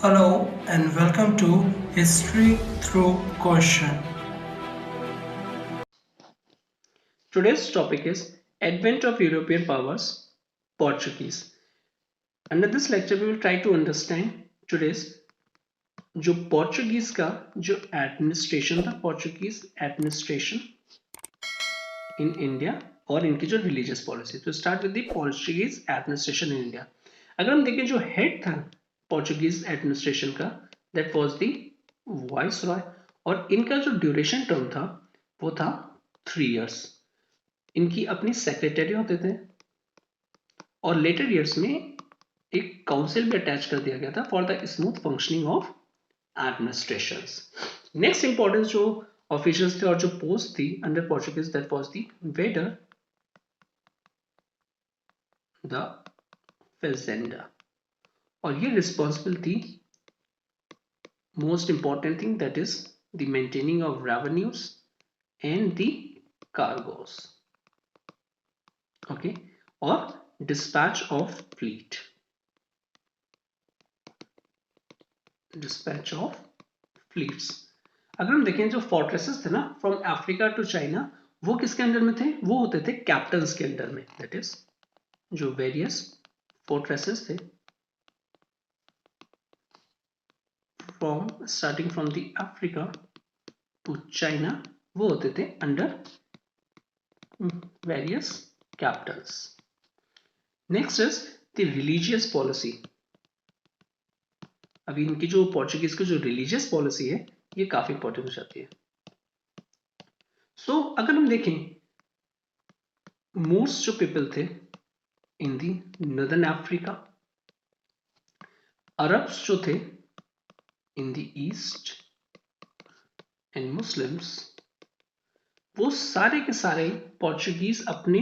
Hello and welcome to History Through Question. Today's topic is Advent of European Powers, Portuguese. Under this lecture, we will try to understand today's जो Portuguese का जो administration था, Portuguese administration in India और इनकी जो religious policy. तो start with the Portuguese administration in India. अगर हम देखें जो हेड था पोर्चुगीज एडमिनिस्ट्रेशन का, that was the vice Roy, और इनका जो ड्यूरेशन टर्म था वो था 3 इयर्स। इनकी अपनी सेक्रेटरी होते थे और लेटर ईयर्स में एक काउंसिल भी अटैच कर दिया गया था for the smooth functioning of administrations. Next importance जो ऑफिशियल्स थे और जो पोस्ट थी under Portuguese, that was the वेडर द फेजेंडा, और ये रिस्पॉन्सिबल थी most important thing that is the maintaining of revenues and the cargoes, okay, और dispatch of fleet, dispatch of fleets. अगर हम देखें जो फोर्ट्रेसेस थे ना फ्रॉम अफ्रीका टू चाइना, वो किसके अंडर में थे? वो होते थे कैप्टन्स के अंडर में। दैट इज जो वेरियस फोर्ट्रेसेस थे from starting from the Africa to China, वो होते थे under various captains. Next is the religious policy. अभी इनकी जो पोर्चुगीज की जो रिलीजियस पॉलिसी है ये काफी इंपॉर्टेंट हो जाती है। सो अगर हम देखें मोस्ट जो पीपल थे इन दी नॉर्दर्न अफ्रीका, अरब्स जो थे in the east and Muslims, वो सारे के सारे पोर्चुगीज अपने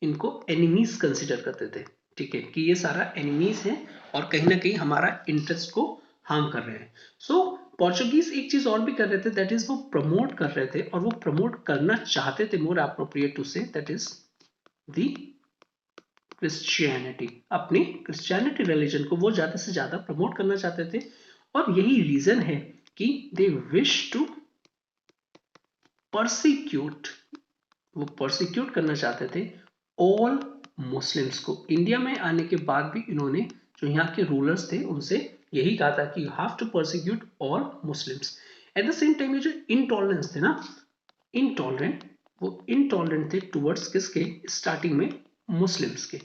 इनको एनिमीज कंसिडर करते थे। ठीक है कि ये सारा एनिमीज हैं और कहीं ना कहीं हमारा इंटरेस्ट को हार्म कर रहे हैं। सो पोर्चुगीज एक चीज और भी कर रहे थे, दैट इज वो प्रमोट कर रहे थे, और वो प्रमोट करना चाहते थे, मोर अप्रोप्रिएट टू से, दैट इज दी क्रिश्चियनिटी। अपनी क्रिश्चियनिटी रिलीजन को वो ज्यादा से ज्यादा प्रमोट करना चाहते थे, और यही रीजन है कि दे विश टू परसिक्यूट, वो परसिक्यूट करना चाहते थे ऑल मुस्लिम्स को। इंडिया में आने के बाद भी इन्होंने जो यहाँ के रूलर्स थे उनसे यही कहा था कि you have to persecute all Muslims. At the same time ये जो इंटॉलरेंस थे ना, इंटॉलरेंट, वो इंटॉलरेंट थे टुवर्ड्स किसके? स्टार्टिंग में मुस्लिम्स के।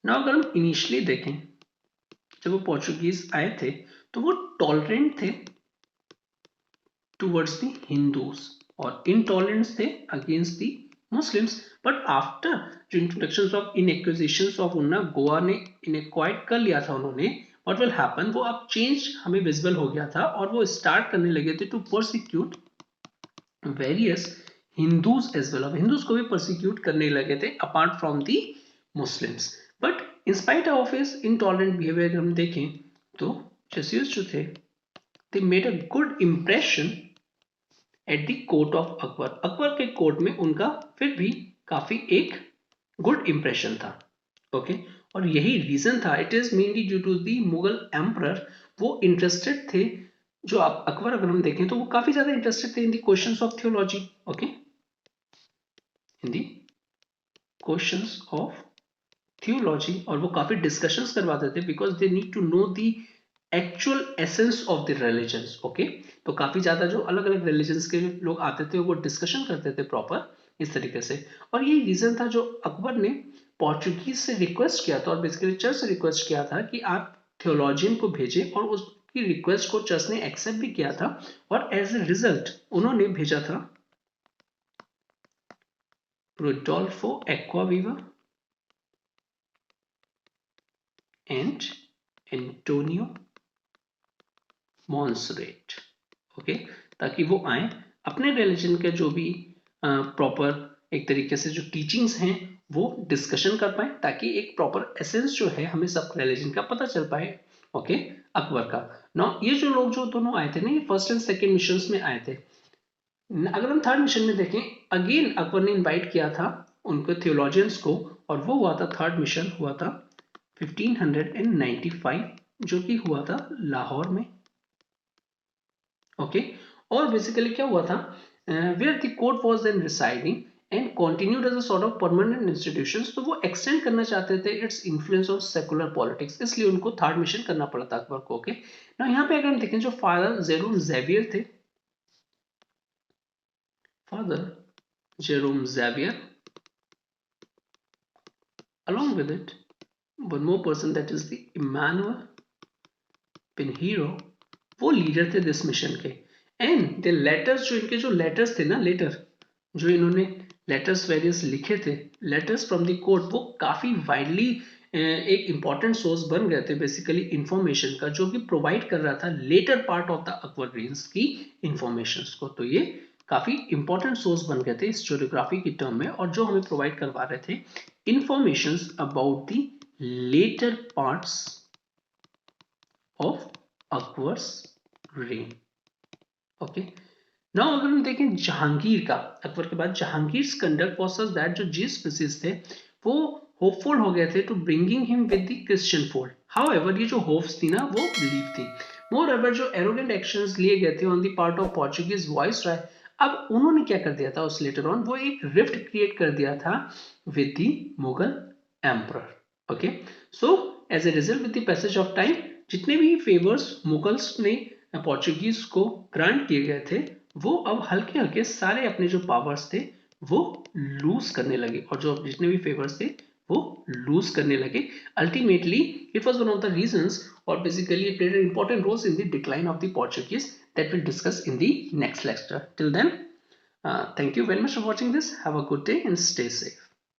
ना अगर हम इनिशियली देखें जब वो पोर्चुगीज आए थे तो वो टॉलरेंट थे टुवर्ड्स द हिंदूज और इनटॉलरेंट थे against the Muslims. But after जो introduction of inquisitions of उन्ना गोवा ने इनक्वाइट कर लिया था उन्होंने, व्हाट विल हैपन, वो अब चेंज हमें विजिबल हो गया था और वो स्टार्ट करने लगे थे to persecute various Hindus as well. अब हिंदूज को भी परसिक्यूट करने लगे थे apart from the Muslims. But in spite of his intolerant behaviour हम देखें तो जेsuits जो थे they made a good impression at the court of Akbar. Akbar के कोर्ट में उनका फिर भी काफी एक गुड इंप्रेशन था। ओके, और यही रीजन था, it is mainly due to the Mughal emperor. वो इंटरेस्टेड थे, जो आप अकबर अगर हम देखें तो वो काफी ज्यादा इंटरेस्टेड थे in the questions of theology. Okay, in the questions of theology, और वो काफी डिस्कशंस करवाते थे because they need to know the actual essence of the religions. Okay, तो काफी ज्यादा जो अलग अलग रिलीजन्स के लोग आते थे वो डिस्कशन करते थे प्रॉपर इस तरीके से। और यही रीजन था जो अकबर ने पोर्चुगीज से रिक्वेस्ट किया था और बेसिकली चर्च से रिक्वेस्ट किया था कि आप थियोलॉजियन को भेजें, और उसकी रिक्वेस्ट को चर्च ने एक्सेप्ट भी किया था, और एज ए रिजल्ट उन्होंने भेजा था रोडोल्फो एक्वाविवा एंड एंटोनियो मॉन्सरेट। ओके, ताकि वो आए अपने रिलीजन के जो भी प्रॉपर एक तरीके से जो टीचिंग्स हैं वो डिस्कशन कर पाए, ताकि एक प्रॉपर एसेंस जो है हमें सब रिलीजन का पता चल पाए। ओके, अकबर का ना ये जो लोग जो दोनों आए थे ना, ये फर्स्ट एंड सेकेंड मिशन में आए थे। अगर हम थर्ड मिशन में देखें, अगेन अकबर ने इनवाइट किया था उनको थियोलॉजियंस को, और वो हुआ था, थर्ड मिशन हुआ था 1595 जो कि हुआ था लाहौर में। ओके, और बेसिकली क्या हुआ था, where the court was then residing and continued as a sort of permanent institutions, तो वो एक्सटेंड करना चाहते थे its influence on secular politics, इसलिए उनको थर्ड मिशन करना पड़ा था अकबर को। ओके, ना यहाँ पे अगर हम देखें जो फादर जेरोम ज़ेवियर थे, father Jerome Xavier, along with it one more person, that is the Emmanuel Pinheiro, वो लीडर थे दिस मिशन के। एंड द लेटर्स, जो इनके जो लेटर्स थे ना, लेटर जो इन्होंने लेटर्स वेरियस लिखे थे, लेटर्स फ्रॉम द कोर्ट, वो काफी वाइडली एक इंपॉर्टेंट सोर्स बन गए थे बेसिकली इंफॉर्मेशन का, जो कि प्रोवाइड कर रहा था later part of the Akbar रेंज की इंफॉर्मेशन को। तो ये काफी इंपॉर्टेंट सोर्स बन गए थे हिस्टोरियोग्राफी की टर्म में, और जो हमें प्रोवाइड करवा रहे थे information about the later parts of Akbar's reign. Okay, now अगर हम देखें जहांगीर का, अकबर के बाद Jahangir conduct was such that जो जी स्पीसीज थे वो होपफुल हो गए थे to bringing him with the Christian fold. However ये जो होप्स थी ना वो बिलीव थी। मोर एवर जो एरोगेंट एक्शंस लिए गए थे on the part of Portuguese viceroy, अब उन्होंने क्या कर दिया था उस लेटर ऑन, वो एक रिफ्ट क्रिएट कर दिया था with the Mughal emperor. Okay, so as a result with the passage of time, जितने भी फेवर्स मुगल्स ने पोर्चुगीज को ग्रांट किए गए थे, वो अब हल्के हल्के सारे अपने जो पावर्स थे वो लूज करने लगे, और जो जितने भी फेवर्स थे वो लूज करने लगे। Ultimately it was one of the reasons, और basically it played an important role in the decline of the Portuguese, that we'll discuss in the next lecture. Till then, thank you very much for watching this. Have a good day and stay safe.